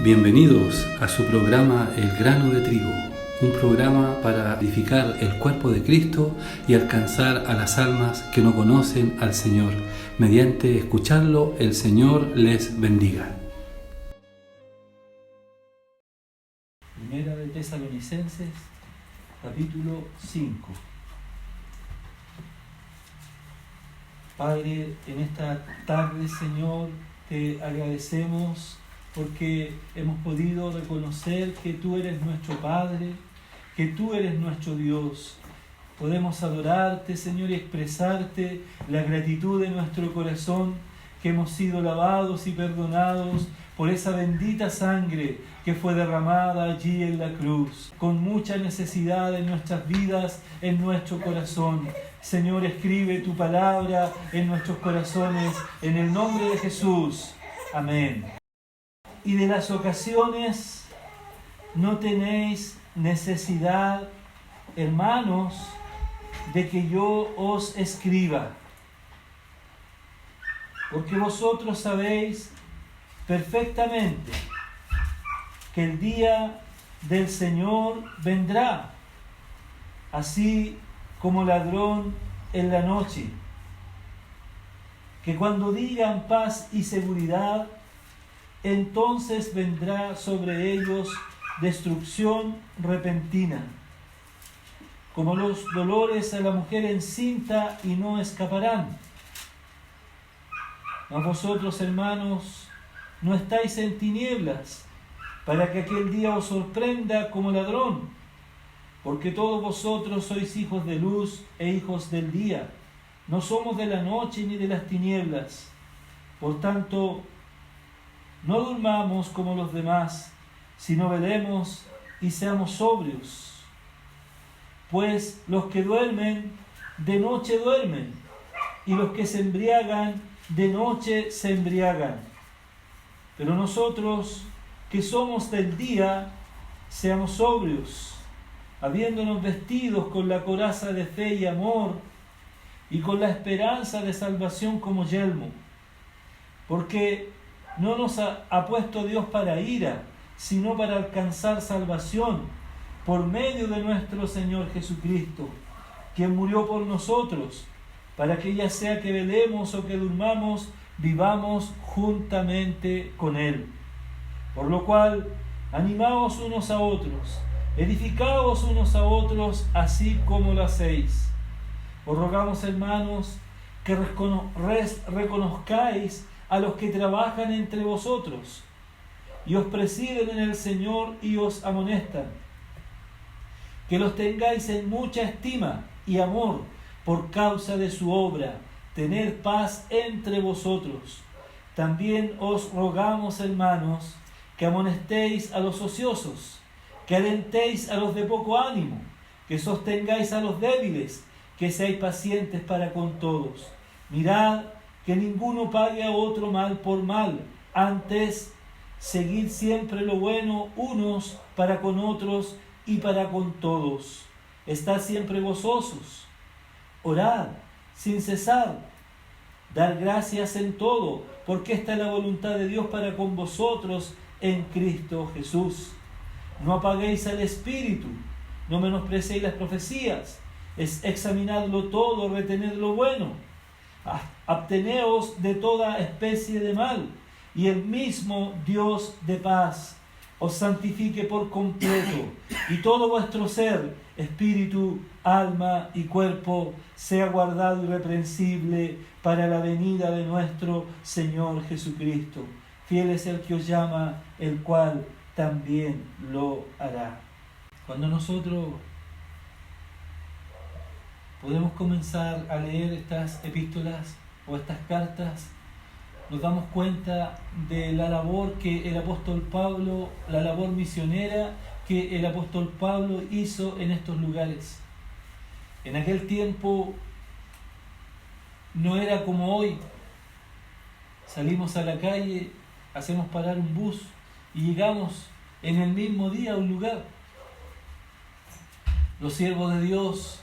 Bienvenidos a su programa El Grano de Trigo, un programa para edificar el cuerpo de Cristo y alcanzar a las almas que no conocen al Señor. Mediante escucharlo, el Señor les bendiga. Primera de Tesalonicenses, capítulo 5. Padre, en esta tarde, Señor, te agradecemos porque hemos podido reconocer que tú eres nuestro Padre, que tú eres nuestro Dios. Podemos adorarte, Señor, y expresarte la gratitud de nuestro corazón, que hemos sido lavados y perdonados por esa bendita sangre que fue derramada allí en la cruz, con mucha necesidad en nuestras vidas, en nuestro corazón. Señor, escribe tu palabra en nuestros corazones, en el nombre de Jesús. Amén. Y de las ocasiones no tenéis necesidad, hermanos, de que yo os escriba, porque vosotros sabéis perfectamente que el día del Señor vendrá, así como ladrón en la noche, que cuando digan paz y seguridad, entonces vendrá sobre ellos destrucción repentina, como los dolores a la mujer encinta, y no escaparán. Mas vosotros, hermanos, no estáis en tinieblas, para que aquel día os sorprenda como ladrón, porque todos vosotros sois hijos de luz e hijos del día. No somos de la noche ni de las tinieblas. Por tanto, no durmamos como los demás, sino velemos y seamos sobrios. Pues los que duermen, de noche duermen, y los que se embriagan, de noche se embriagan. Pero nosotros, que somos del día, seamos sobrios, habiéndonos vestidos con la coraza de fe y amor, y con la esperanza de salvación como yelmo. Porque no nos ha puesto Dios para ira, sino para alcanzar salvación, por medio de nuestro Señor Jesucristo, quien murió por nosotros, para que ya sea que velemos o que durmamos, vivamos juntamente con Él. Por lo cual, animaos unos a otros, edificaos unos a otros, así como lo hacéis. Os rogamos, hermanos, que reconozcáis a los que trabajan entre vosotros, y os presiden en el Señor y os amonestan, que los tengáis en mucha estima y amor por causa de su obra, tener paz entre vosotros. También os rogamos, hermanos, que amonestéis a los ociosos, que alentéis a los de poco ánimo, que sostengáis a los débiles, que seáis pacientes para con todos. Mirad que ninguno pague a otro mal por mal, antes seguid siempre lo bueno unos para con otros y para con todos. Estad siempre gozosos, orad sin cesar, dar gracias en todo, porque esta es la voluntad de Dios para con vosotros en Cristo Jesús. No apaguéis al Espíritu, no menosprecéis las profecías, examinadlo todo, retened lo bueno, absteneos de toda especie de mal, y el mismo Dios de paz os santifique por completo, y todo vuestro ser, espíritu, alma y cuerpo, sea guardado irreprensible para la venida de nuestro Señor Jesucristo. Fiel es el que os llama, el cual también lo hará. Cuando nosotros podemos comenzar a leer estas epístolas o estas cartas, nos damos cuenta de la labor que el apóstol Pablo, la labor misionera que el apóstol Pablo hizo en estos lugares. En aquel tiempo no era como hoy. Salimos a la calle, hacemos parar un bus y llegamos en el mismo día a un lugar. Los siervos de Dios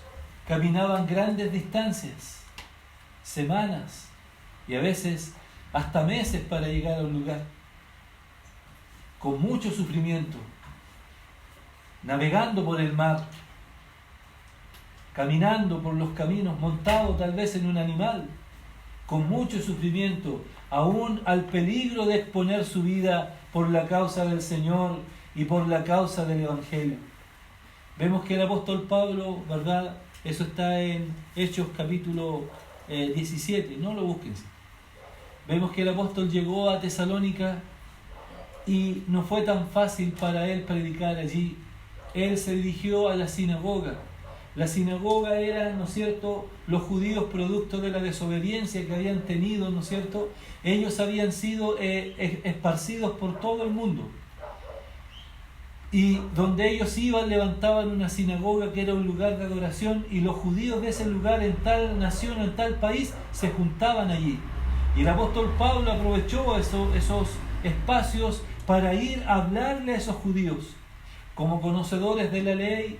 caminaban grandes distancias, semanas y a veces hasta meses para llegar a un lugar. con mucho sufrimiento, navegando por el mar, caminando por los caminos, montado tal vez en un animal, con mucho sufrimiento, aún al peligro de exponer su vida por la causa del Señor y por la causa del Evangelio. Vemos que el apóstol Pablo, ¿verdad? Eso está en Hechos capítulo 17, no lo busquen. Vemos que el apóstol llegó a Tesalónica y no fue tan fácil para él predicar allí. Él se dirigió a la sinagoga. La sinagoga era, ¿no es cierto?, los judíos producto de la desobediencia que habían tenido, ¿no es cierto? Ellos habían sido esparcidos por todo el mundo. Y donde ellos iban, levantaban una sinagoga que era un lugar de adoración, y los judíos de ese lugar, en tal nación, en tal país, se juntaban allí. Y el apóstol Pablo aprovechó esos espacios para ir a hablarle a esos judíos. Como conocedores de la ley,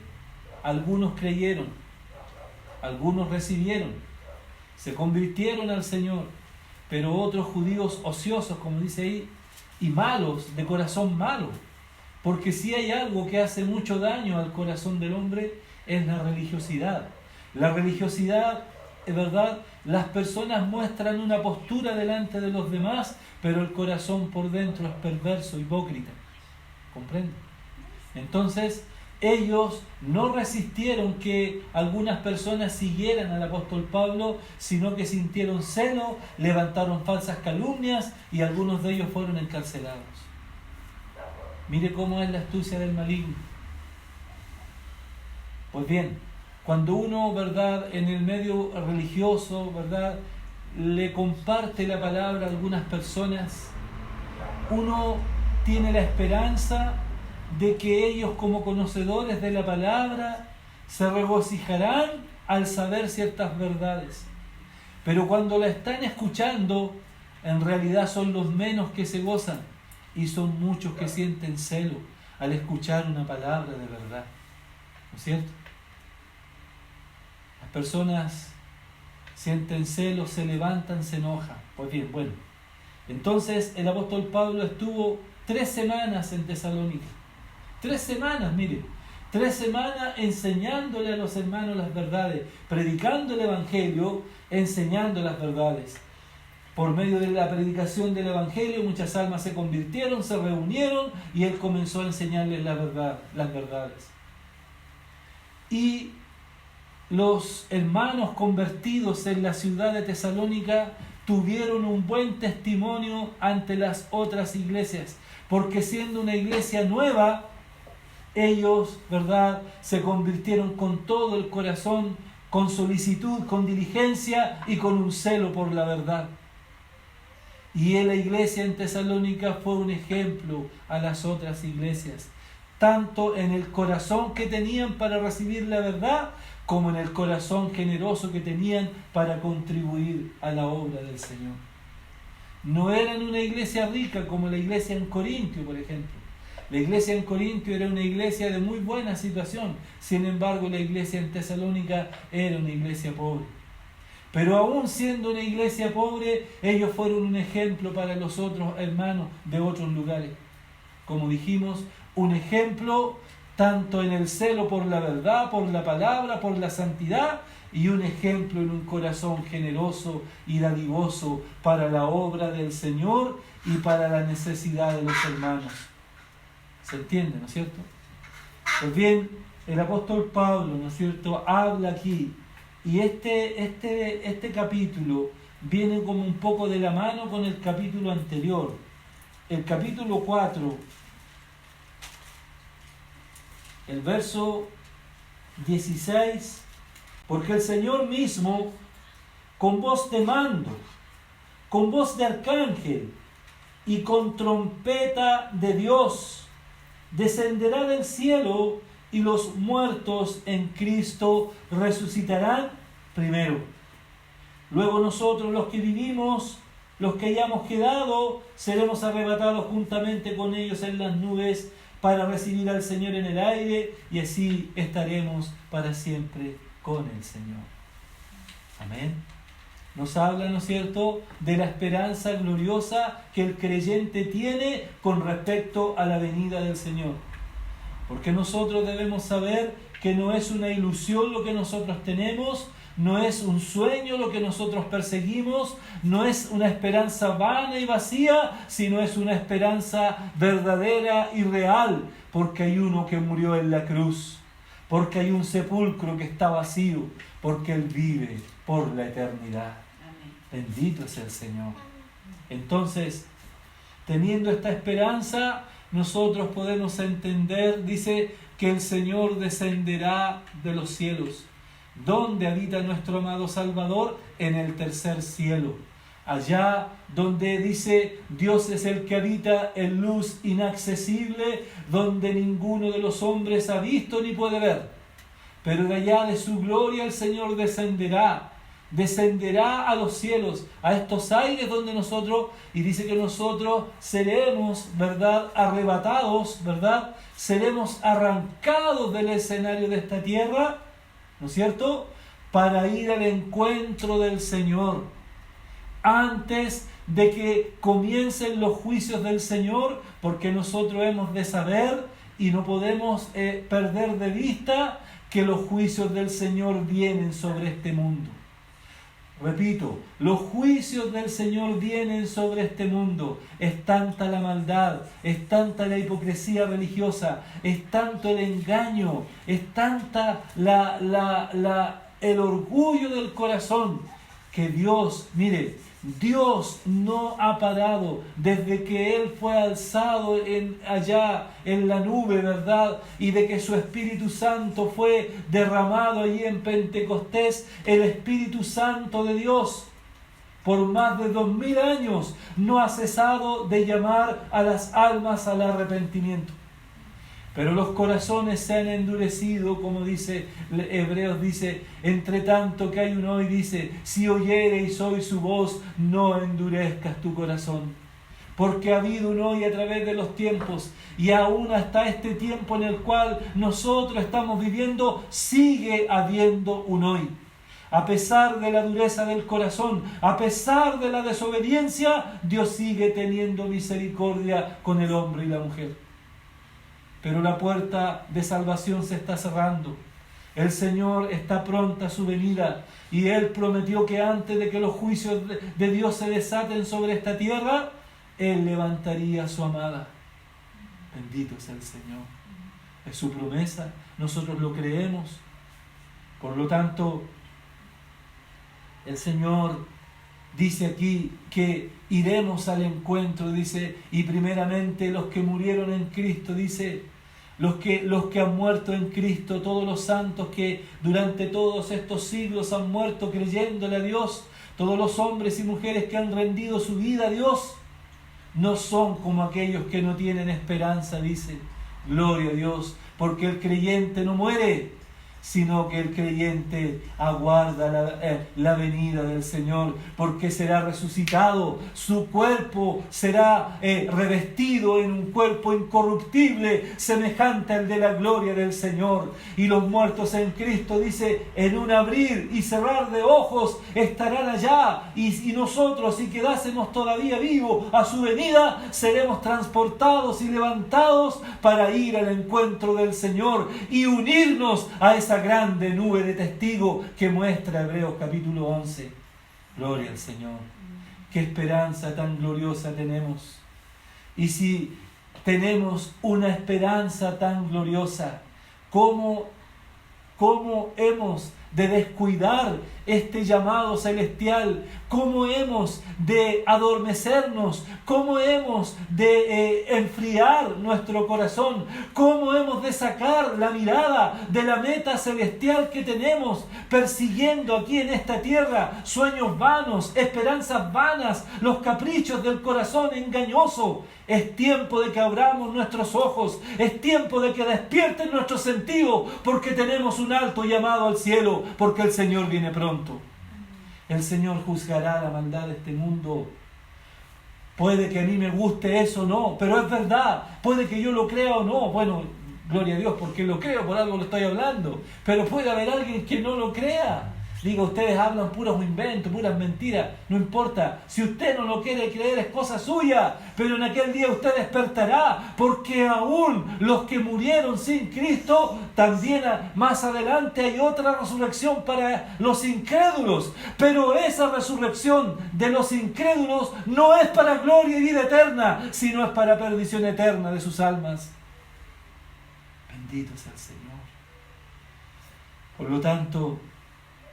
algunos creyeron, algunos recibieron, se convirtieron al Señor, pero otros judíos ociosos, como dice ahí, y malos, de corazón malo. Porque si hay algo que hace mucho daño al corazón del hombre, es la religiosidad. La religiosidad, es verdad, las personas muestran una postura delante de los demás, pero el corazón por dentro es perverso, hipócrita. ¿Comprende? Entonces, ellos no resistieron que algunas personas siguieran al apóstol Pablo, sino que sintieron celo, levantaron falsas calumnias y algunos de ellos fueron encarcelados. Mire cómo es la astucia del maligno. Pues bien, cuando uno, ¿verdad?, en el medio religioso, ¿verdad?, le comparte la palabra a algunas personas, uno tiene la esperanza de que ellos, como conocedores de la palabra, se regocijarán al saber ciertas verdades. Pero cuando la están escuchando, en realidad son los menos que se gozan, y son muchos que sienten celo al escuchar una palabra de verdad. ¿No es cierto? Las personas sienten celo, se levantan, se enojan. Pues bien, bueno. Entonces el apóstol Pablo estuvo 3 semanas en Tesalónica. 3 semanas, mire. 3 semanas enseñándole a los hermanos las verdades, predicando el Evangelio, enseñando las verdades. Por medio de la predicación del Evangelio, muchas almas se convirtieron, se reunieron y él comenzó a enseñarles las verdades. Y los hermanos convertidos en la ciudad de Tesalónica tuvieron un buen testimonio ante las otras iglesias, porque siendo una iglesia nueva, ellos, ¿verdad?, se convirtieron con todo el corazón, con solicitud, con diligencia y con un celo por la verdad. Y en la iglesia en Tesalónica fue un ejemplo a las otras iglesias, tanto en el corazón que tenían para recibir la verdad, como en el corazón generoso que tenían para contribuir a la obra del Señor. No eran una iglesia rica como la iglesia en Corintio, por ejemplo. La iglesia en Corintio era una iglesia de muy buena situación, sin embargo la iglesia en Tesalónica era una iglesia pobre. Pero aún siendo una iglesia pobre, ellos fueron un ejemplo para los otros hermanos de otros lugares. Como dijimos, un ejemplo tanto en el celo por la verdad, por la palabra, por la santidad, y un ejemplo en un corazón generoso y dadivoso para la obra del Señor y para la necesidad de los hermanos. ¿Se entiende, no es cierto? Pues bien, el apóstol Pablo, ¿no es cierto?, habla aquí. Y este capítulo viene como un poco de la mano con el capítulo anterior. El capítulo 4, el verso 16, porque el Señor mismo, con voz de mando, con voz de arcángel y con trompeta de Dios, descenderá del cielo, y los muertos en Cristo resucitarán primero. Luego nosotros, los que vivimos, los que hayamos quedado, seremos arrebatados juntamente con ellos en las nubes para recibir al Señor en el aire, y así estaremos para siempre con el Señor. Amén. Nos habla, ¿no es cierto?, de la esperanza gloriosa que el creyente tiene con respecto a la venida del Señor. Porque nosotros debemos saber que no es una ilusión lo que nosotros tenemos, no es un sueño lo que nosotros perseguimos, no es una esperanza vana y vacía, sino es una esperanza verdadera y real, porque hay uno que murió en la cruz, porque hay un sepulcro que está vacío, porque Él vive por la eternidad. Bendito es el Señor. Entonces, teniendo esta esperanza, nosotros podemos entender, dice, que el Señor descenderá de los cielos. ¿Dónde habita nuestro amado Salvador? En el tercer cielo. Allá donde dice, Dios es el que habita en luz inaccesible, donde ninguno de los hombres ha visto ni puede ver. Pero de allá de su gloria el Señor descenderá a los cielos, a estos aires donde nosotros, y dice que nosotros seremos, ¿verdad?, arrebatados, ¿verdad?, seremos arrancados del escenario de esta tierra, ¿no es cierto?, para ir al encuentro del Señor, antes de que comiencen los juicios del Señor, porque nosotros hemos de saber y no podemos perder de vista que los juicios del Señor vienen sobre este mundo. Repito, los juicios del Señor vienen sobre este mundo. Es tanta la maldad, es tanta la hipocresía religiosa, es tanto el engaño, es tanta el orgullo del corazón, que Dios, mire, Dios no ha parado desde que Él fue alzado allá en la nube, ¿verdad? Y de que su Espíritu Santo fue derramado allí en Pentecostés. El Espíritu Santo de Dios, por más de 2000 años, no ha cesado de llamar a las almas al arrepentimiento. Pero los corazones se han endurecido, como dice Hebreos, dice, entre tanto que hay un hoy, dice, si oyereis hoy su voz, no endurezcas tu corazón. Porque ha habido un hoy a través de los tiempos, y aún hasta este tiempo en el cual nosotros estamos viviendo, sigue habiendo un hoy. A pesar de la dureza del corazón, a pesar de la desobediencia, Dios sigue teniendo misericordia con el hombre y la mujer. Pero la puerta de salvación se está cerrando. El Señor está pronta a su venida, y Él prometió que antes de que los juicios de Dios se desaten sobre esta tierra, Él levantaría a su amada. Bendito es el Señor. Es su promesa, nosotros lo creemos. Por lo tanto, el Señor dice aquí que iremos al encuentro, dice, y primeramente los que murieron en Cristo, dice, los que han muerto en Cristo, todos los santos que durante todos estos siglos han muerto creyéndole a Dios, todos los hombres y mujeres que han rendido su vida a Dios, no son como aquellos que no tienen esperanza, dice, gloria a Dios, porque el creyente no muere, sino que el creyente aguarda la venida del Señor, porque será resucitado, su cuerpo será revestido en un cuerpo incorruptible, semejante al de la gloria del Señor, y los muertos en Cristo, dice, en un abrir y cerrar de ojos estarán allá, y nosotros, si quedásemos todavía vivos a su venida, seremos transportados y levantados para ir al encuentro del Señor y unirnos a esa grande nube de testigos que muestra Hebreos capítulo 11. Gloria al Señor. Qué esperanza tan gloriosa tenemos. Y si tenemos una esperanza tan gloriosa, ¿cómo hemos de descuidar este llamado celestial? ¿Cómo hemos de adormecernos? ¿Cómo hemos de enfriar nuestro corazón? ¿Cómo hemos de sacar la mirada de la meta celestial que tenemos, persiguiendo aquí en esta tierra sueños vanos, esperanzas vanas, los caprichos del corazón engañoso? Es tiempo de que abramos nuestros ojos, es tiempo de que despierten nuestros sentidos, porque tenemos un alto llamado al cielo, porque el Señor viene pronto. El Señor juzgará la maldad de este mundo. Puede que a mí me guste eso o no, pero es verdad. Puede que yo lo crea o no. Bueno, gloria a Dios porque lo creo, por algo lo estoy hablando. Pero puede haber alguien que no lo crea. Diga, ustedes hablan puros inventos, puras mentiras. No importa. Si usted no lo quiere creer, es cosa suya. Pero en aquel día usted despertará. Porque aún los que murieron sin Cristo, también más adelante hay otra resurrección para los incrédulos. Pero esa resurrección de los incrédulos no es para gloria y vida eterna, sino es para perdición eterna de sus almas. Bendito sea el Señor. Por lo tanto,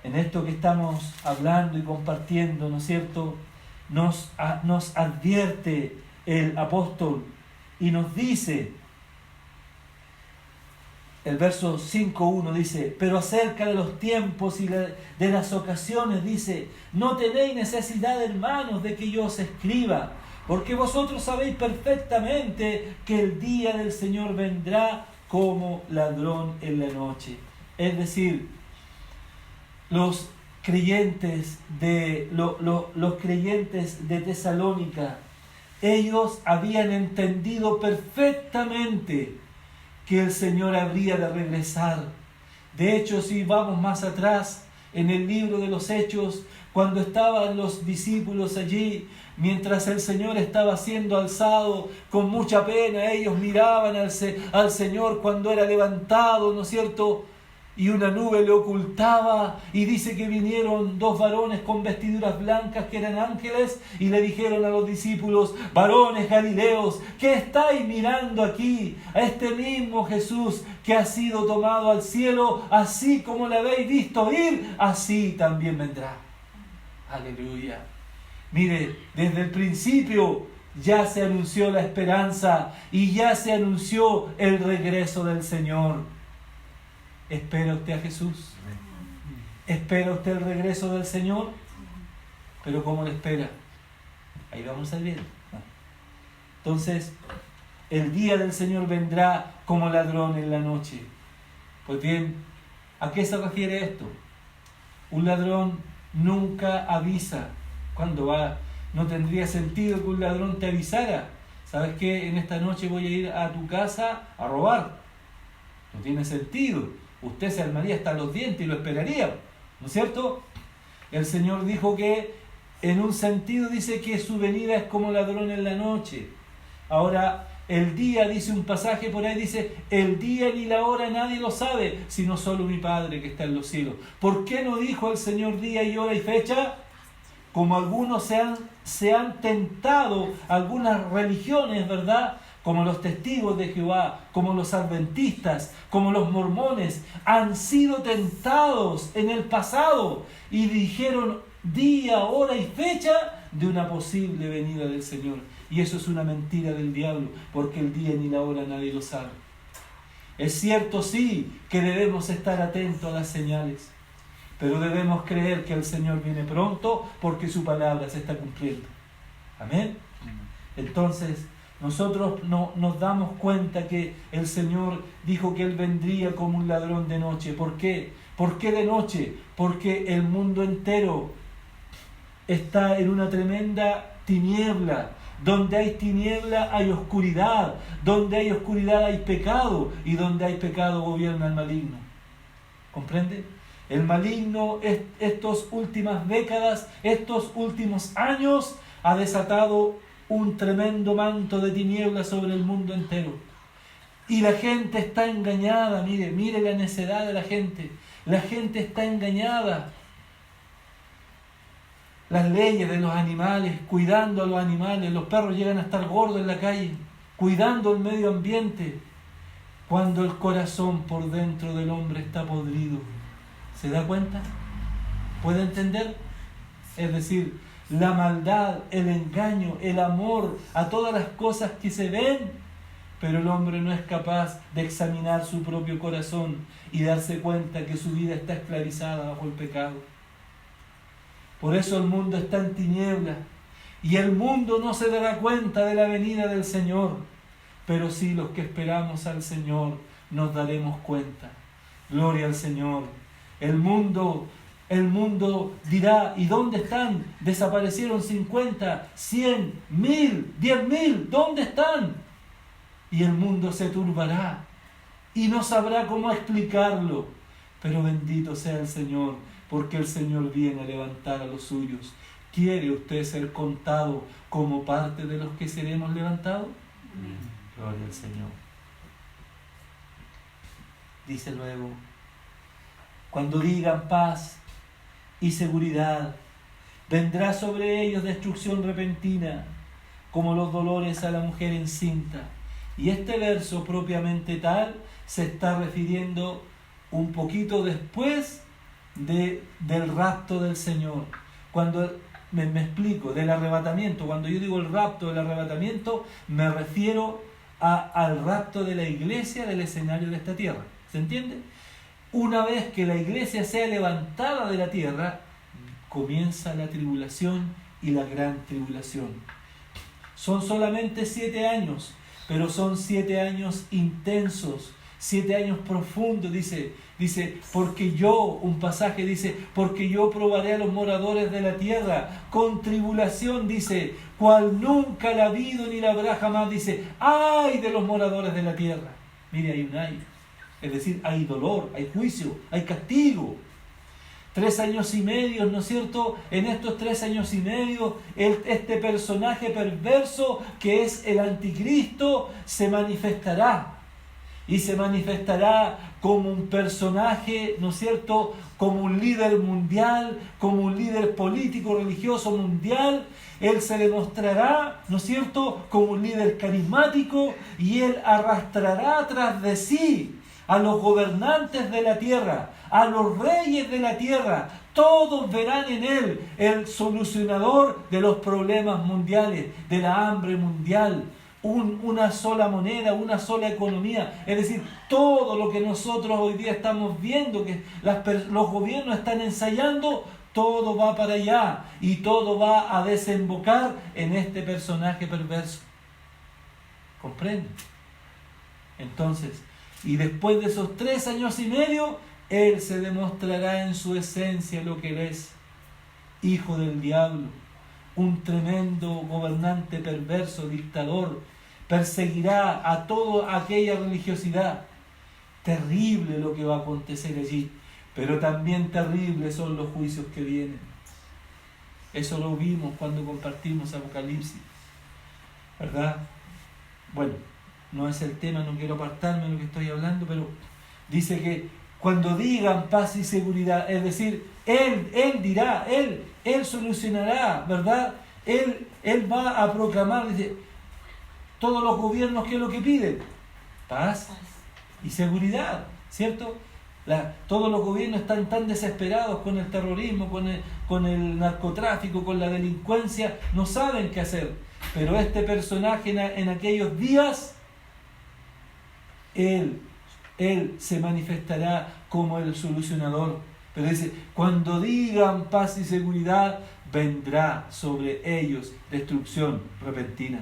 en esto que estamos hablando y compartiendo, ¿no es cierto?, nos advierte el apóstol y nos dice, el verso 5.1 dice, pero acerca de los tiempos y de las ocasiones dice, no tenéis necesidad, hermanos, de que yo os escriba, porque vosotros sabéis perfectamente que el día del Señor vendrá como ladrón en la noche. Es decir, los creyentes de Tesalónica, ellos habían entendido perfectamente que el Señor habría de regresar. De hecho, si vamos más atrás, en el libro de los Hechos, cuando estaban los discípulos allí, mientras el Señor estaba siendo alzado, con mucha pena ellos miraban al Señor cuando era levantado, ¿no es cierto?, y una nube le ocultaba, y dice que vinieron 2 varones con vestiduras blancas que eran ángeles, y le dijeron a los discípulos, varones galileos, ¿qué estáis mirando aquí? A este mismo Jesús que ha sido tomado al cielo, así como le habéis visto ir, así también vendrá. Aleluya. Mire, desde el principio ya se anunció la esperanza y ya se anunció el regreso del Señor. ¿Espera usted a Jesús? ¿Espera usted el regreso del Señor? ¿Pero cómo lo espera? Ahí vamos a ver. Entonces, el día del Señor vendrá como ladrón en la noche. Pues bien, ¿a qué se refiere esto? Un ladrón nunca avisa cuando va. No tendría sentido que un ladrón te avisara. ¿Sabes qué? En esta noche voy a ir a tu casa a robar. No tiene sentido. Usted se armaría hasta los dientes y lo esperaría, ¿no es cierto? El Señor dijo que, en un sentido, dice que su venida es como ladrón en la noche. Ahora, el día, dice un pasaje por ahí, dice, el día ni la hora nadie lo sabe, sino solo mi Padre que está en los cielos. ¿Por qué no dijo el Señor día y hora y fecha? Como algunos se han tentado, algunas religiones, ¿verdad?, como los testigos de Jehová, como los adventistas, como los mormones, han sido tentados en el pasado y dijeron día, hora y fecha de una posible venida del Señor. Y eso es una mentira del diablo, porque el día ni la hora nadie lo sabe. Es cierto, sí, que debemos estar atentos a las señales, pero debemos creer que el Señor viene pronto porque su palabra se está cumpliendo. Amén. Entonces, nosotros nos damos cuenta que el Señor dijo que Él vendría como un ladrón de noche. ¿Por qué? ¿Por qué de noche? Porque el mundo entero está en una tremenda tiniebla. Donde hay tiniebla hay oscuridad. Donde hay oscuridad hay pecado. Y donde hay pecado gobierna el maligno. ¿Comprende? El maligno, estas últimas décadas, estos últimos años, ha desatado un tremendo manto de tinieblas sobre el mundo entero. Y la gente está engañada, mire la necedad de la gente. La gente está engañada. Las leyes de los animales, cuidando a los animales, los perros llegan a estar gordos en la calle, cuidando el medio ambiente, cuando el corazón por dentro del hombre está podrido. ¿Se da cuenta? ¿Puede entender? Es decir, la maldad, el engaño, el amor a todas las cosas que se ven, pero el hombre no es capaz de examinar su propio corazón y darse cuenta que su vida está esclavizada bajo el pecado. Por eso el mundo está en tinieblas y el mundo no se dará cuenta de la venida del Señor, pero sí los que esperamos al Señor nos daremos cuenta. Gloria al Señor. El mundo dirá, ¿y dónde están? Desaparecieron 50, 100, 1000, 10.000, ¿dónde están? Y el mundo se turbará y no sabrá cómo explicarlo. Pero bendito sea el Señor, porque el Señor viene a levantar a los suyos. ¿Quiere usted ser contado como parte de los que seremos levantados? Gloria al Señor. Dice luego, cuando digan paz y seguridad, vendrá sobre ellos destrucción repentina, como los dolores a la mujer encinta. Y este verso propiamente tal se está refiriendo un poquito después del rapto del Señor. Cuando me explico, del arrebatamiento. Cuando yo digo el rapto, el arrebatamiento, me refiero al rapto de la iglesia del escenario de esta tierra. ¿Se entiende? Una vez que la iglesia sea levantada de la tierra, comienza la tribulación y la gran tribulación. Son solamente 7 años, pero son 7 años intensos, 7 años profundos, dice, porque yo, un pasaje dice, porque yo probaré a los moradores de la tierra con tribulación, dice, cual nunca la ha habido ni la habrá jamás, dice, ¡ay de los moradores de la tierra! Mire, hay un ay, es decir, hay dolor, hay juicio, hay castigo. 3 años y medio, ¿no es cierto? En estos 3 años y medio, este personaje perverso que es el anticristo se manifestará. Y se manifestará como un personaje, ¿no es cierto?, como un líder mundial, como un líder político, religioso mundial. Él se demostrará, ¿no es cierto?, como un líder carismático, y él arrastrará tras de sí a los gobernantes de la tierra, a los reyes de la tierra. Todos verán en él el solucionador de los problemas mundiales, de la hambre mundial. Una sola moneda, una sola economía. Es decir, todo lo que nosotros hoy día estamos viendo, que los gobiernos están ensayando, todo va para allá y todo va a desembocar en este personaje perverso. ¿Comprende? Entonces, y después de esos 3 años y medio, él se demostrará en su esencia lo que él es: hijo del diablo, un tremendo gobernante perverso, dictador. Perseguirá a toda aquella religiosidad. Terrible lo que va a acontecer allí, pero también terribles son los juicios que vienen. Eso lo vimos cuando compartimos Apocalipsis, ¿verdad? Bueno, no es el tema, no quiero apartarme de lo que estoy hablando, pero dice que cuando digan paz y seguridad, es decir, Él dirá, Él solucionará, ¿verdad? Él va a proclamar, dice, todos los gobiernos, ¿qué es lo que piden? Paz y seguridad, ¿cierto? Todos los gobiernos están tan desesperados con el terrorismo, con el narcotráfico, con la delincuencia, no saben qué hacer. Pero este personaje en aquellos días, Él se manifestará como el solucionador. Pero dice, cuando digan paz y seguridad, vendrá sobre ellos destrucción repentina.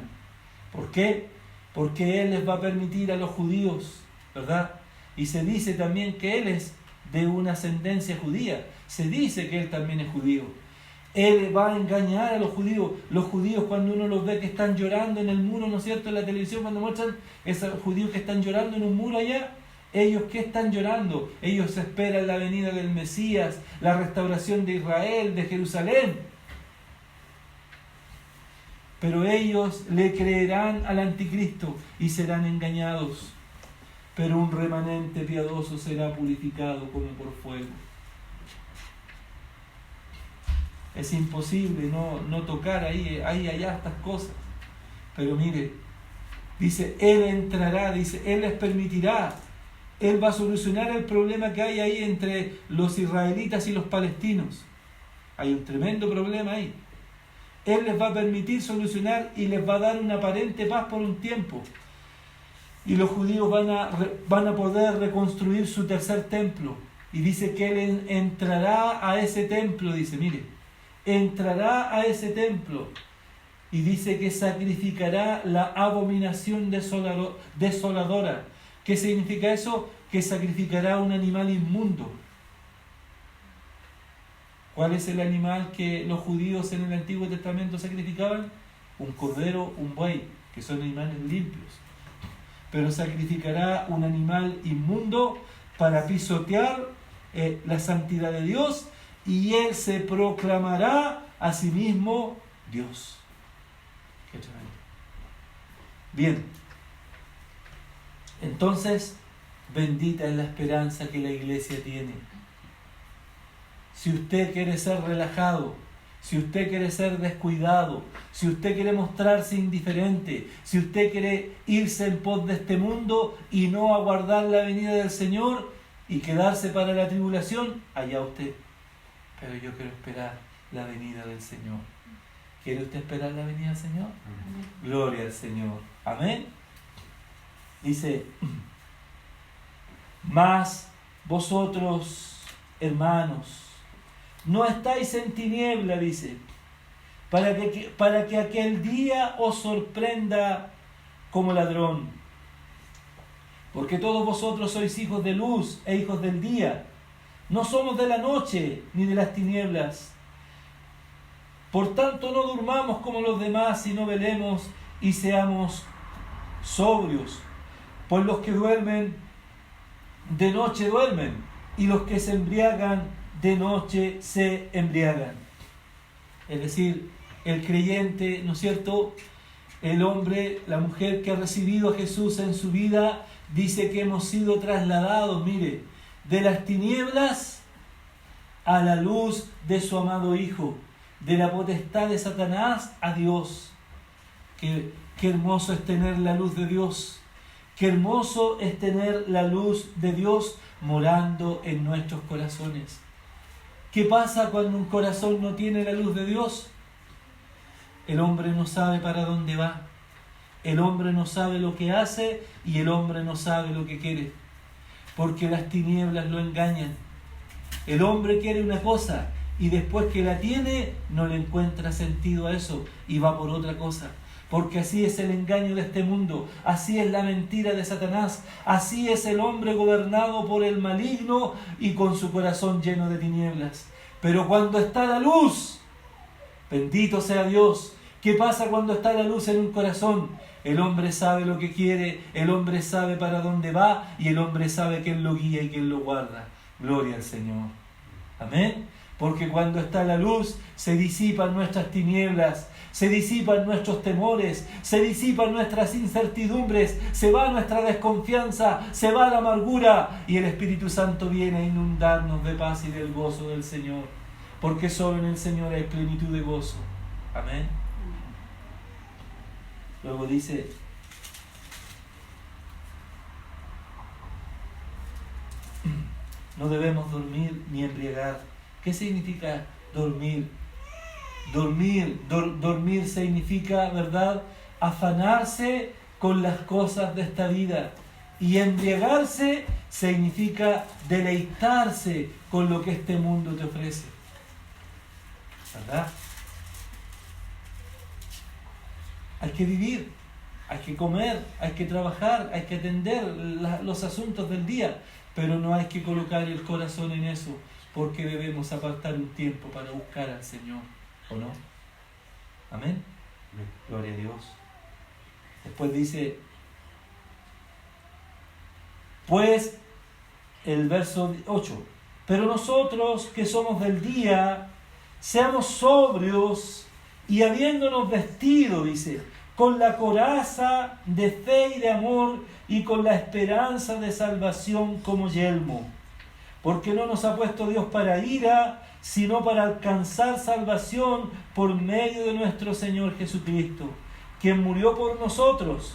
¿Por qué? Porque Él les va a permitir a los judíos, ¿verdad? Y se dice también que Él es de una ascendencia judía. Se dice que Él también es judío. Él va a engañar a los judíos. Los judíos, cuando uno los ve que están llorando en el muro, ¿no es cierto?, en la televisión, cuando muestran esos judíos que están llorando en un muro allá, ¿ellos qué están llorando? Ellos esperan la venida del Mesías, la restauración de Israel, de Jerusalén. Pero ellos le creerán al anticristo y serán engañados. Pero un remanente piadoso será purificado como por fuego. Es imposible no tocar allá estas cosas. Pero mire, dice, Él entrará, dice, Él les permitirá. Él va a solucionar el problema que hay ahí entre los israelitas y los palestinos. Hay un tremendo problema ahí. Él les va a permitir solucionar y les va a dar una aparente paz por un tiempo. Y los judíos van a poder reconstruir su tercer templo. Y dice que Él entrará a ese templo, dice, mire, entrará a ese templo. Y dice que sacrificará la abominación desoladora. ¿Qué significa eso? Que sacrificará un animal inmundo. ¿Cuál es el animal que los judíos en el Antiguo Testamento sacrificaban? Un cordero, un buey, que son animales limpios. Pero sacrificará un animal inmundo para pisotear la santidad de Dios y Él se proclamará a sí mismo Dios. Qué tremendo. Bien, entonces, bendita es la esperanza que la iglesia tiene. Si usted quiere ser relajado, si usted quiere ser descuidado, si usted quiere mostrarse indiferente, si usted quiere irse en pos de este mundo y no aguardar la venida del Señor y quedarse para la tribulación, allá usted. Pero yo quiero esperar la venida del Señor. ¿Quiere usted esperar la venida del Señor? Amén. Gloria al Señor. Amén. Dice, mas vosotros, hermanos, no estáis en tiniebla, dice, para que aquel día os sorprenda como ladrón. Porque todos vosotros sois hijos de luz e hijos del día. No somos de la noche ni de las tinieblas. Por tanto, no durmamos como los demás, sino velemos y seamos sobrios. Pues los que duermen, de noche duermen, y los que se embriagan, de noche se embriagan. Es decir, el creyente, ¿no es cierto?, el hombre, la mujer que ha recibido a Jesús en su vida, dice que hemos sido trasladados, mire, de las tinieblas a la luz de su amado Hijo, de la potestad de Satanás a Dios. Qué hermoso es tener la luz de Dios. Qué hermoso es tener la luz de Dios morando en nuestros corazones. ¿Qué pasa cuando un corazón no tiene la luz de Dios? El hombre no sabe para dónde va. El hombre no sabe lo que hace y el hombre no sabe lo que quiere. Porque las tinieblas lo engañan. El hombre quiere una cosa y después que la tiene no le encuentra sentido a eso y va por otra cosa. Porque así es el engaño de este mundo, así es la mentira de Satanás, así es el hombre gobernado por el maligno y con su corazón lleno de tinieblas. Pero cuando está la luz, bendito sea Dios. ¿Qué pasa cuando está la luz en un corazón? El hombre sabe lo que quiere, el hombre sabe para dónde va y el hombre sabe quién lo guía y quién lo guarda. Gloria al Señor. Amén. Porque cuando está la luz se disipan nuestras tinieblas, se disipan nuestros temores, se disipan nuestras incertidumbres, se va nuestra desconfianza, se va la amargura y el Espíritu Santo viene a inundarnos de paz y del gozo del Señor. Porque solo en el Señor hay plenitud de gozo. Amén. Luego dice, no debemos dormir ni embriagar. ¿Qué significa dormir? Dormir significa, ¿verdad?, afanarse con las cosas de esta vida. Y embriagarse significa deleitarse con lo que este mundo te ofrece. ¿Verdad? Hay que vivir, hay que comer, hay que trabajar, hay que atender los asuntos del día, pero no hay que colocar el corazón en eso, porque debemos apartar un tiempo para buscar al Señor, ¿o no? Amén. Gloria a Dios. Después dice, pues, el verso 8, pero nosotros que somos del día, seamos sobrios y habiéndonos vestido, dice, con la coraza de fe y de amor y con la esperanza de salvación como yelmo. Porque no nos ha puesto Dios para ira, sino para alcanzar salvación por medio de nuestro Señor Jesucristo, quien murió por nosotros,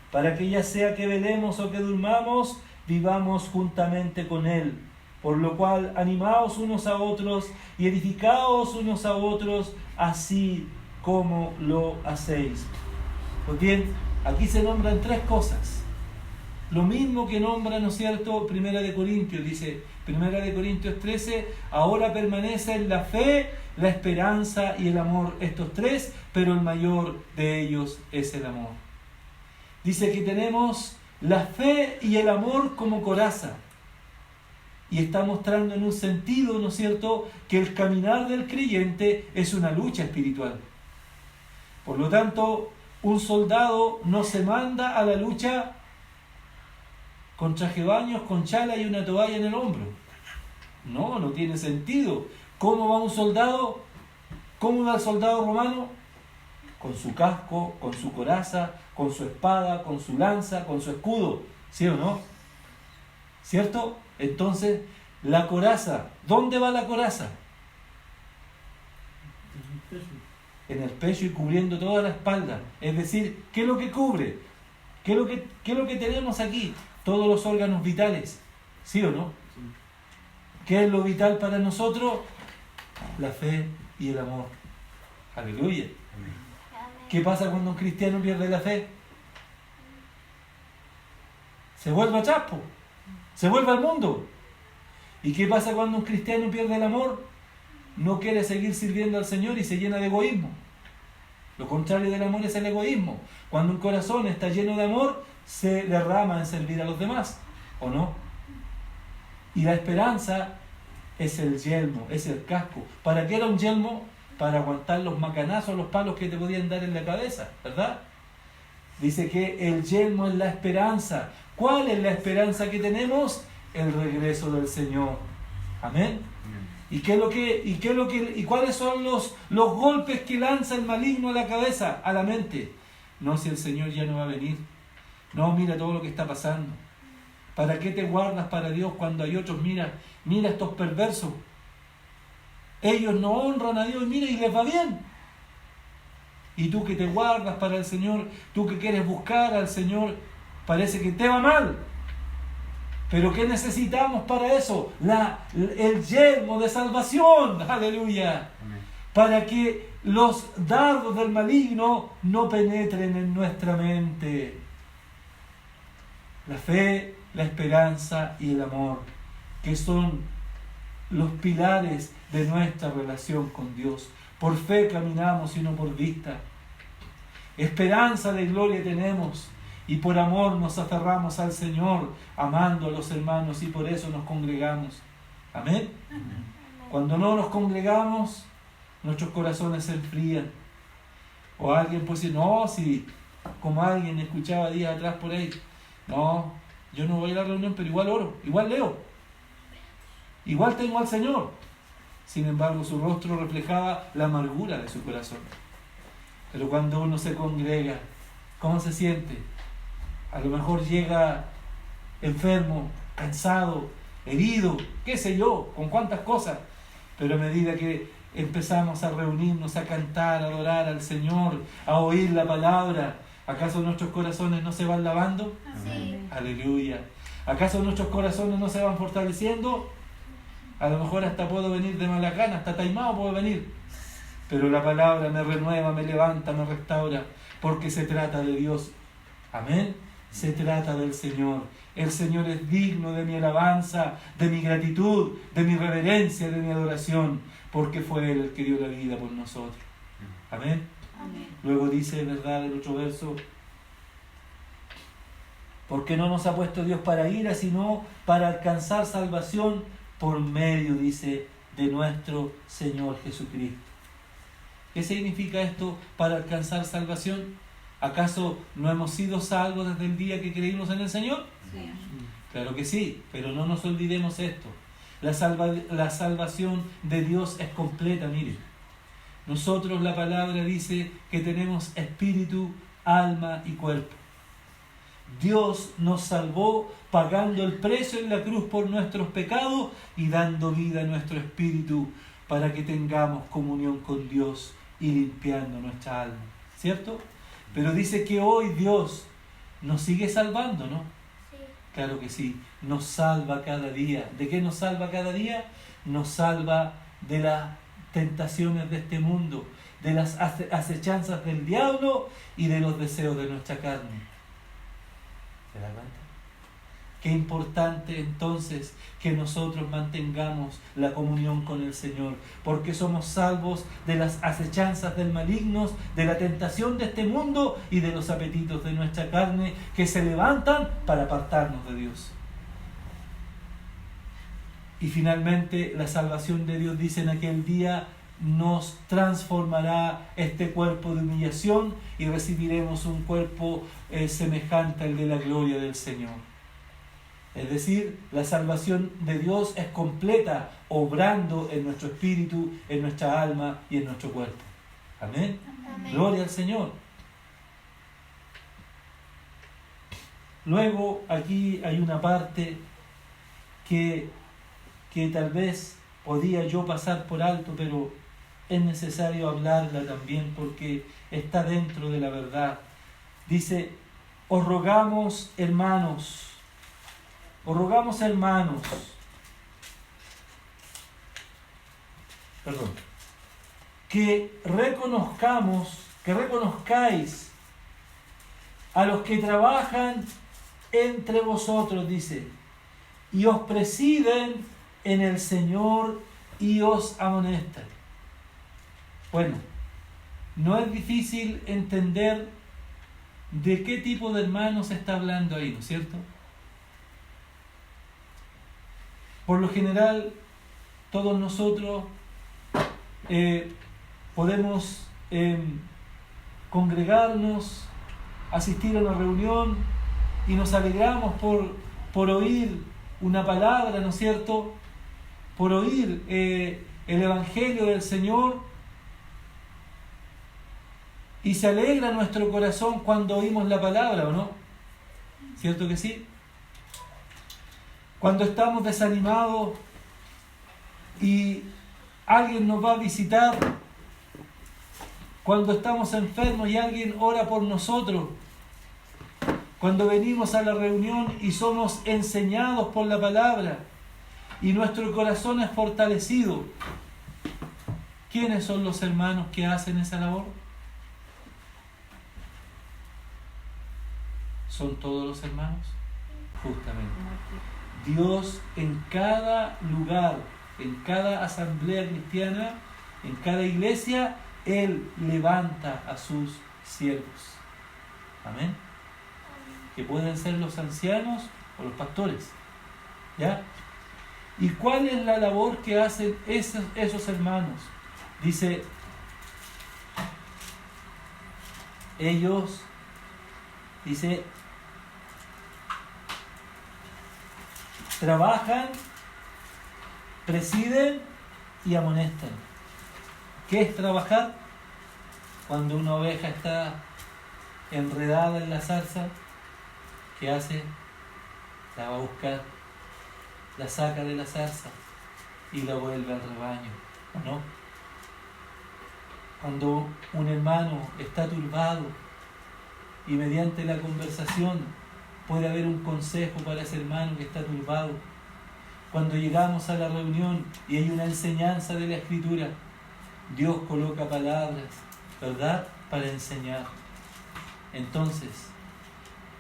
para que ya sea que velemos o que durmamos, vivamos juntamente con Él. Por lo cual, animaos unos a otros y edificaos unos a otros, así como lo hacéis. Pues bien, aquí se nombran tres cosas. Lo mismo que nombra, ¿no es cierto?, Primera de Corintios, dice, Primera de Corintios 13, ahora permanecen la fe, la esperanza y el amor, estos tres, pero el mayor de ellos es el amor. Dice que tenemos la fe y el amor como coraza. Y está mostrando en un sentido, ¿no es cierto?, que el caminar del creyente es una lucha espiritual. Por lo tanto, un soldado no se manda a la lucha con traje de baños, con chala y una toalla en el hombro. No tiene sentido, ¿Cómo va un soldado? ¿Cómo va el soldado romano? Con su casco, con su coraza, con su espada, con su lanza, con su escudo. ¿Sí o no? ¿Cierto? Entonces, la coraza, ¿dónde va la coraza? En el pecho y cubriendo toda la espalda. Es decir, ¿qué es lo que cubre? ¿Qué es lo que tenemos aquí? Todos los órganos vitales. ¿Sí o no? ¿Qué es lo vital para nosotros? La fe y el amor. Aleluya. ¿Qué pasa cuando un cristiano pierde la fe? Se vuelve a chaspo. Se vuelve al mundo. ¿Y qué pasa cuando un cristiano pierde el amor? No quiere seguir sirviendo al Señor y se llena de egoísmo. Lo contrario del amor es el egoísmo. Cuando un corazón está lleno de amor, se derrama en servir a los demás, ¿o no? Y la esperanza es el yelmo, es el casco. ¿Para qué era un yelmo? Para aguantar los macanazos, los palos que te podían dar en la cabeza, ¿verdad? Dice que el yelmo es la esperanza. ¿Cuál es la esperanza que tenemos? El regreso del Señor. Amén. ¿Y cuáles son los golpes que lanza el maligno a la cabeza, a la mente? No, si el Señor ya no va a venir. No, mira todo lo que está pasando. ¿Para qué te guardas para Dios cuando hay otros? Mira estos perversos. Ellos no honran a Dios y mira, y les va bien. Y tú que te guardas para el Señor, tú que quieres buscar al Señor, parece que te va mal. Pero ¿qué necesitamos para eso? El yelmo de salvación. Aleluya. Amén. Para que los dardos del maligno no penetren en nuestra mente. La fe, la esperanza y el amor, que son los pilares de nuestra relación con Dios. Por fe caminamos y no por vista. Esperanza de gloria tenemos. Y por amor nos aferramos al Señor, amando a los hermanos, y por eso nos congregamos. ¿Amén? Amén. Cuando no nos congregamos, nuestros corazones se enfrían. O alguien puede decir, no, si, como alguien escuchaba días atrás por ahí, no, yo no voy a la reunión, pero igual oro, igual leo, igual tengo al Señor. Sin embargo, su rostro reflejaba la amargura de su corazón. Pero cuando uno se congrega, ¿cómo se siente? A lo mejor llega enfermo, cansado, herido, qué sé yo, con cuántas cosas. Pero a medida que empezamos a reunirnos, a cantar, a adorar al Señor, a oír la palabra, ¿acaso nuestros corazones no se van lavando? Sí. Aleluya. ¿Acaso nuestros corazones no se van fortaleciendo? A lo mejor hasta puedo venir de mala gana, hasta taimado puedo venir. Pero la palabra me renueva, me levanta, me restaura, porque se trata de Dios. Amén. Se trata del Señor. El Señor es digno de mi alabanza, de mi gratitud, de mi reverencia, de mi adoración, porque fue Él el que dio la vida por nosotros. Amén. Amén. Luego dice, ¿verdad?, el otro verso, porque no nos ha puesto Dios para ira, sino para alcanzar salvación por medio, dice, de nuestro Señor Jesucristo. ¿Qué significa esto, para alcanzar salvación? ¿Acaso no hemos sido salvos desde el día que creímos en el Señor? Sí. Claro que sí, pero no nos olvidemos esto. La salvación de Dios es completa, mire. Nosotros, la palabra dice que tenemos espíritu, alma y cuerpo. Dios nos salvó pagando el precio en la cruz por nuestros pecados y dando vida a nuestro espíritu para que tengamos comunión con Dios y limpiando nuestra alma. ¿Cierto? Pero dice que hoy Dios nos sigue salvando, ¿no? Sí. Claro que sí, nos salva cada día. ¿De qué nos salva cada día? Nos salva de las tentaciones de este mundo, de las acechanzas del diablo y de los deseos de nuestra carne. ¿Se da cuenta? Qué importante entonces que nosotros mantengamos la comunión con el Señor, porque somos salvos de las acechanzas del maligno, de la tentación de este mundo y de los apetitos de nuestra carne que se levantan para apartarnos de Dios. Y finalmente la salvación de Dios, dice, en aquel día nos transformará este cuerpo de humillación y recibiremos un cuerpo semejante al de la gloria del Señor. Es decir, la salvación de Dios es completa, obrando en nuestro espíritu, en nuestra alma y en nuestro cuerpo. Amén. Amén. Gloria al Señor. Luego aquí hay una parte que tal vez podía yo pasar por alto, pero es necesario hablarla también porque está dentro de la verdad. Dice, os rogamos hermanos, que reconozcáis a los que trabajan entre vosotros, dice, y os presiden en el Señor y os amonestan. Bueno, no es difícil entender de qué tipo de hermanos se está hablando ahí, ¿no es cierto? Por lo general, todos nosotros podemos congregarnos, asistir a una reunión y nos alegramos por oír una palabra, ¿no es cierto? Por oír el Evangelio del Señor, y se alegra nuestro corazón cuando oímos la palabra, ¿o no? ¿Cierto que sí? Cuando estamos desanimados y alguien nos va a visitar, cuando estamos enfermos y alguien ora por nosotros, cuando venimos a la reunión y somos enseñados por la palabra y nuestro corazón es fortalecido, ¿quiénes son los hermanos que hacen esa labor? ¿Son todos los hermanos? Justamente. Dios en cada lugar, en cada asamblea cristiana, en cada iglesia, Él levanta a sus siervos. Amén. Que pueden ser los ancianos o los pastores. ¿Ya? ¿Y cuál es la labor que hacen esos hermanos? Dice, ellos, trabajan, presiden y amonestan. ¿Qué es trabajar? Cuando una oveja está enredada en la zarza, ¿qué hace? La va a buscar, la saca de la zarza y la vuelve al rebaño, ¿o no? Cuando un hermano está turbado y mediante la conversación puede haber un consejo para ese hermano que está turbado. Cuando llegamos a la reunión y hay una enseñanza de la Escritura, Dios coloca palabras, ¿verdad?, para enseñar. Entonces,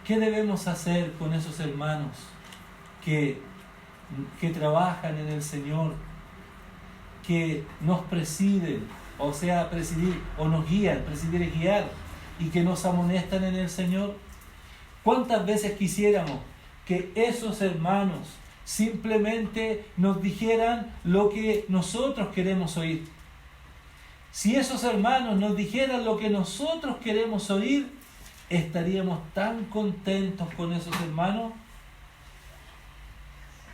¿qué debemos hacer con esos hermanos que trabajan en el Señor, que nos presiden, o sea, presidir, o nos guían, presidir es guiar, y que nos amonestan en el Señor? ¿Cuántas veces quisiéramos que esos hermanos simplemente nos dijeran lo que nosotros queremos oír? Si esos hermanos nos dijeran lo que nosotros queremos oír, estaríamos tan contentos con esos hermanos.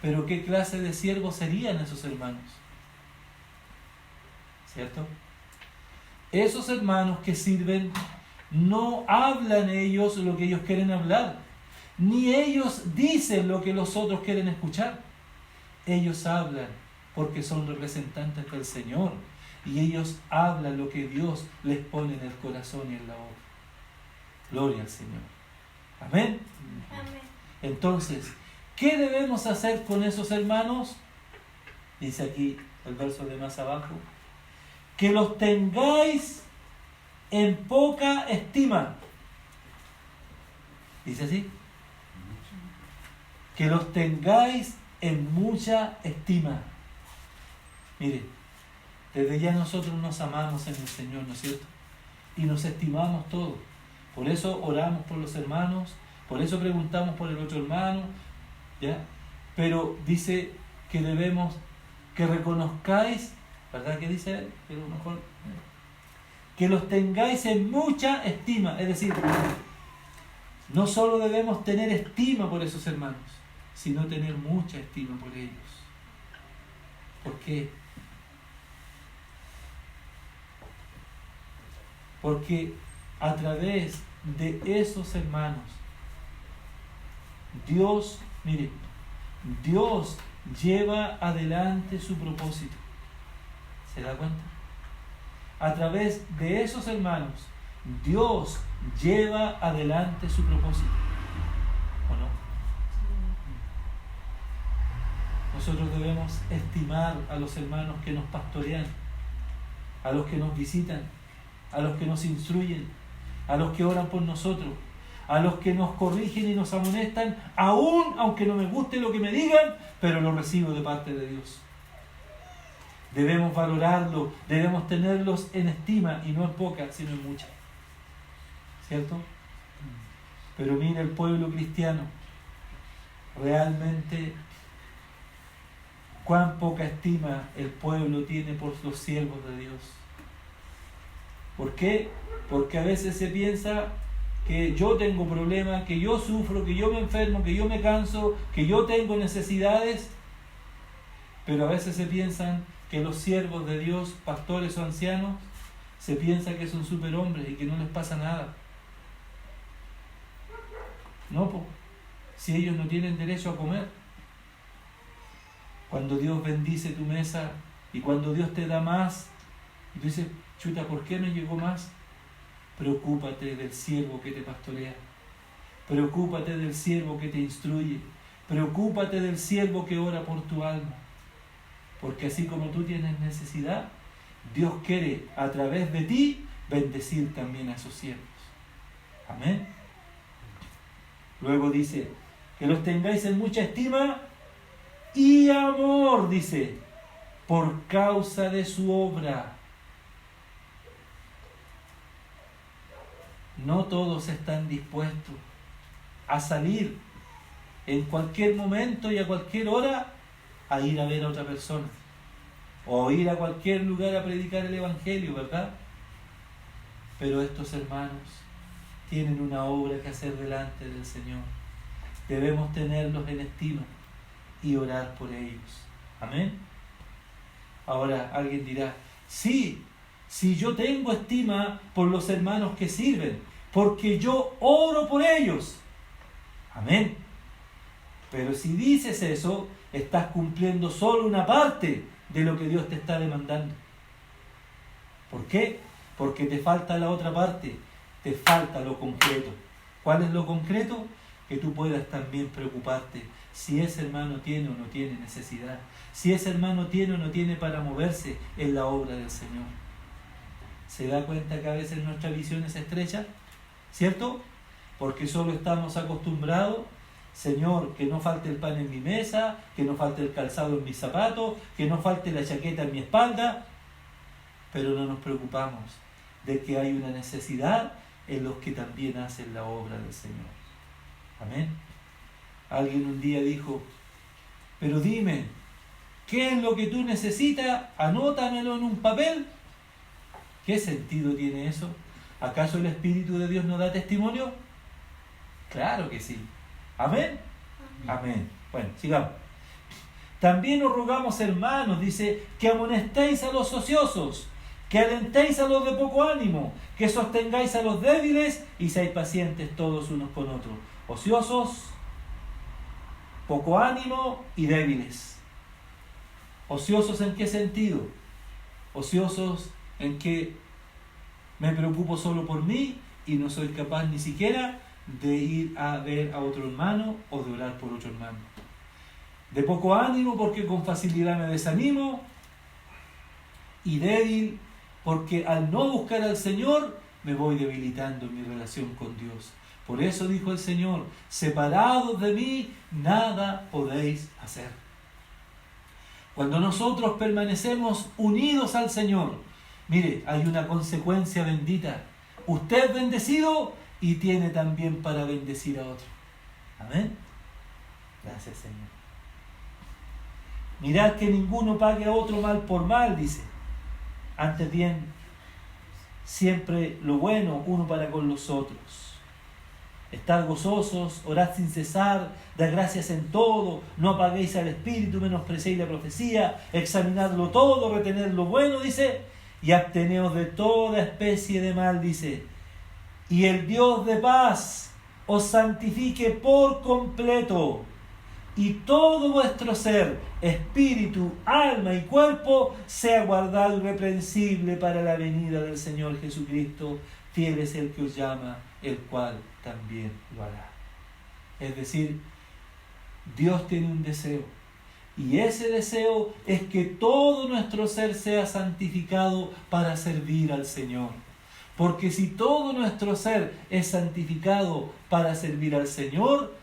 Pero ¿qué clase de siervos serían esos hermanos? ¿Cierto? Esos hermanos que sirven, no hablan ellos lo que ellos quieren hablar, ni ellos dicen lo que los otros quieren escuchar. Ellos hablan porque son representantes del Señor, y ellos hablan lo que Dios les pone en el corazón y en la boca. Gloria al Señor. Amén. Amén. Entonces, ¿qué debemos hacer con esos hermanos? Dice aquí el verso de más abajo, que los tengáis en poca estima. Dice así, que los tengáis en mucha estima. Mire, desde ya nosotros nos amamos en el Señor, ¿no es cierto? Y nos estimamos todos. Por eso oramos por los hermanos, por eso preguntamos por el otro hermano, ¿ya? Pero dice que debemos que reconozcáis, ¿verdad que dice él? Que lo mejor, que los tengáis en mucha estima. Es decir, no solo debemos tener estima por esos hermanos, sino tener mucha estima por ellos. ¿Por qué? Porque a través de esos hermanos, Dios lleva adelante su propósito. ¿Se da cuenta? A través de esos hermanos, Dios lleva adelante su propósito. ¿O no? Nosotros debemos estimar a los hermanos que nos pastorean, a los que nos visitan, a los que nos instruyen, a los que oran por nosotros, a los que nos corrigen y nos amonestan, aún aunque no me guste lo que me digan, pero lo recibo de parte de Dios. Debemos valorarlo, debemos tenerlos en estima, y no en poca, sino en mucha. ¿Cierto? Pero mira el pueblo cristiano, realmente cuán poca estima el pueblo tiene por los siervos de Dios. ¿Por qué? Porque a veces se piensa que yo tengo problemas, que yo sufro, que yo me enfermo, que yo me canso, que yo tengo necesidades, pero a veces se piensan que los siervos de Dios, pastores o ancianos, se piensa que son superhombres y que no les pasa nada. No, si ellos no tienen derecho a comer. Cuando Dios bendice tu mesa y cuando Dios te da más, y tú dices, chuta, ¿por qué no llegó más? Preocúpate del siervo que te pastorea. Preocúpate del siervo que te instruye. Preocúpate del siervo que ora por tu alma. Porque así como tú tienes necesidad, Dios quiere a través de ti bendecir también a esos siervos. Amén. Luego dice, que los tengáis en mucha estima y amor, dice, por causa de su obra. No todos están dispuestos a salir en cualquier momento y a cualquier hora a ir a ver a otra persona o ir a cualquier lugar a predicar el Evangelio, ¿verdad? Pero estos hermanos tienen una obra que hacer delante del Señor. Debemos tenerlos en estima y orar por ellos. Amén. Ahora alguien dirá, sí, si yo tengo estima por los hermanos que sirven, porque yo oro por ellos. Amén. Pero si dices eso, estás cumpliendo solo una parte de lo que Dios te está demandando. ¿Por qué? Porque te falta la otra parte, te falta lo concreto. ¿Cuál es lo concreto? Que tú puedas también preocuparte si ese hermano tiene o no tiene necesidad, si ese hermano tiene o no tiene para moverse en la obra del Señor. ¿Se da cuenta que a veces nuestra visión es estrecha? ¿Cierto? Porque solo estamos acostumbrados, Señor, que no falte el pan en mi mesa, que no falte el calzado en mis zapatos, que no falte la chaqueta en mi espalda, pero no nos preocupamos de que hay una necesidad en los que también hacen la obra del Señor. Amén. Alguien un día dijo, pero dime, ¿qué es lo que tú necesitas? Anótamelo en un papel. ¿Qué sentido tiene eso? ¿Acaso el Espíritu de Dios no da testimonio? Claro que sí. ¿Amén? Amén. Bueno, sigamos. También os rogamos, hermanos, dice, que amonestéis a los ociosos, que alentéis a los de poco ánimo, que sostengáis a los débiles y seáis pacientes todos unos con otros. Ociosos, poco ánimo y débiles. ¿Ociosos en qué sentido? Ociosos en que me preocupo solo por mí y no soy capaz ni siquiera de ir a ver a otro hermano o de orar por otro hermano. De poco ánimo porque con facilidad me desanimo, y débil porque al no buscar al Señor me voy debilitando en mi relación con Dios. Por eso dijo el Señor, separados de mí nada podéis hacer. Cuando nosotros permanecemos unidos al Señor, mire, hay una consecuencia bendita. Usted es bendecido y tiene también para bendecir a otro. Amén. Gracias, Señor. Mirad que ninguno pague a otro mal por mal, dice. Antes bien, siempre lo bueno uno para con los otros. Estad gozosos, orad sin cesar, dad gracias en todo, no apaguéis al espíritu, menospreciéis la profecía, examinadlo todo, retened lo bueno, dice, y absteneos de toda especie de mal, dice. Y el Dios de paz os santifique por completo, y todo vuestro ser, espíritu, alma y cuerpo, sea guardado irreprensible para la venida del Señor Jesucristo. Fiel es el que os llama, el cual también lo hará. Es decir, Dios tiene un deseo, y ese deseo es que todo nuestro ser sea santificado para servir al Señor. Porque si todo nuestro ser es santificado para servir al Señor,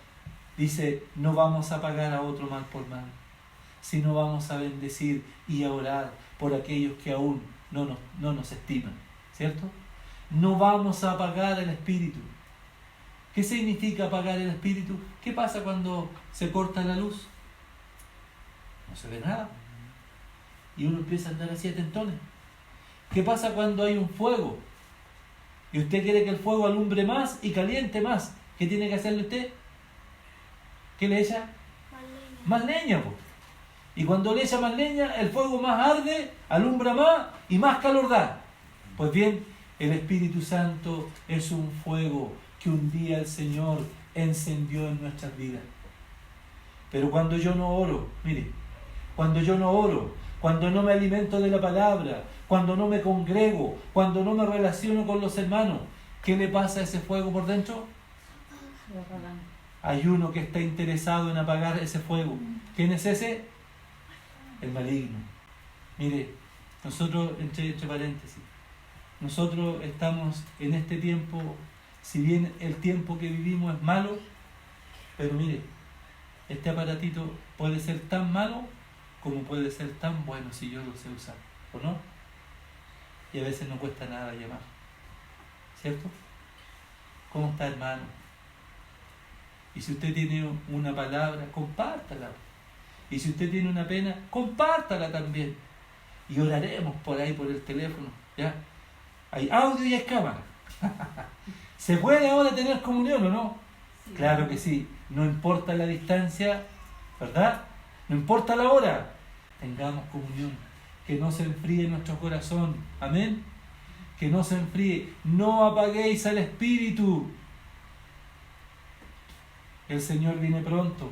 dice, no vamos a pagar a otro mal por mal, sino vamos a bendecir y a orar por aquellos que aún no nos estiman, ¿cierto? No vamos a apagar el espíritu. ¿Qué significa apagar el espíritu? ¿Qué pasa cuando se corta la luz? No se ve nada. Y uno empieza a andar así a tentones. ¿Qué pasa cuando hay un fuego? Y usted quiere que el fuego alumbre más y caliente más. ¿Qué tiene que hacerle usted? ¿Qué le echa? Más leña, pues. Y cuando le echa más leña, el fuego más arde, alumbra más y más calor da. Pues bien, el Espíritu Santo es un fuego que un día el Señor encendió en nuestras vidas. Pero cuando yo no oro, mire, cuando yo no oro, cuando no me alimento de la palabra, cuando no me congrego, cuando no me relaciono con los hermanos, ¿qué le pasa a ese fuego por dentro? Hay uno que está interesado en apagar ese fuego. ¿Quién es ese? El maligno. Mire, nosotros, entre paréntesis, nosotros estamos en este tiempo, si bien el tiempo que vivimos es malo, pero mire, este aparatito puede ser tan malo como puede ser tan bueno si yo lo sé usar, ¿o no? Y a veces no cuesta nada llamar, ¿cierto? ¿Cómo está, hermano? Y si usted tiene una palabra, compártala. Y si usted tiene una pena, compártala también. Y oraremos por ahí, por el teléfono, ¿ya? Hay audio y hay cámara. ¿Se puede ahora tener comunión o no? Sí. Claro que sí. No importa la distancia, ¿verdad? No importa la hora. Tengamos comunión. Que no se enfríe nuestro corazón. Amén. Que no se enfríe. No apaguéis al espíritu. El Señor viene pronto.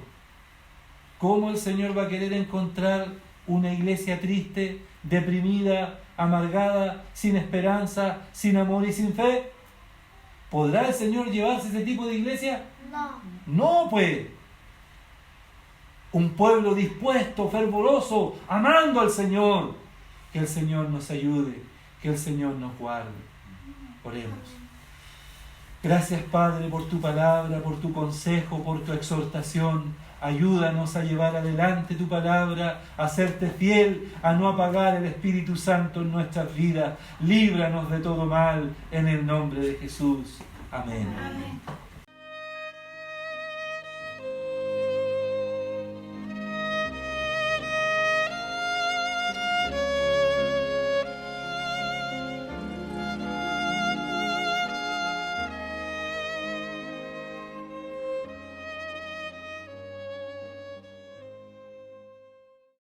¿Cómo el Señor va a querer encontrar una iglesia triste, deprimida, amargada, sin esperanza, sin amor y sin fe? ¿Podrá el Señor llevarse ese tipo de iglesia? No. No, pues. Un pueblo dispuesto, fervoroso, amando al Señor. Que el Señor nos ayude, que el Señor nos guarde. Oremos. Gracias, Padre, por tu palabra, por tu consejo, por tu exhortación. Ayúdanos a llevar adelante tu palabra, a serte fiel, a no apagar el Espíritu Santo en nuestras vidas. Líbranos de todo mal, en el nombre de Jesús. Amén. Amén.